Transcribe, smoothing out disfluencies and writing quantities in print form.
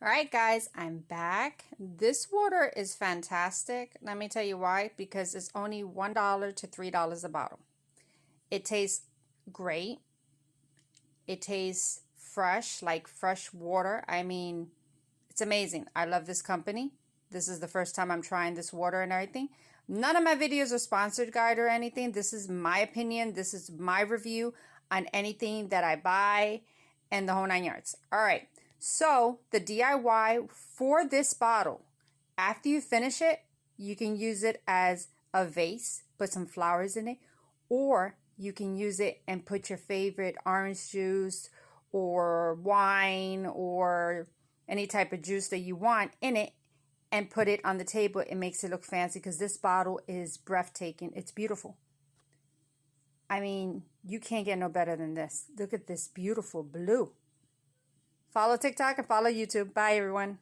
All right, guys, I'm back. This water is fantastic. Let me tell you why. Because it's only $1 to $3 a bottle. It tastes great. It tastes fresh, like fresh water. I mean, it's amazing. I love this company. This is the first time I'm trying this water and everything. None of my videos are sponsored, guide, or anything. This is my opinion. This is my review on anything that I buy and the whole 9 yards. All right. So the DIY for this bottle, after you finish it, you can use it as a vase, put some flowers in it, or you can use it and put your favorite orange juice or wine or any type of juice that you want in it and put it on the table. It makes it look fancy because this bottle is breathtaking. It's beautiful. I mean, you can't get no better than this. Look at this beautiful blue. Follow TikTok and follow YouTube. Bye, everyone.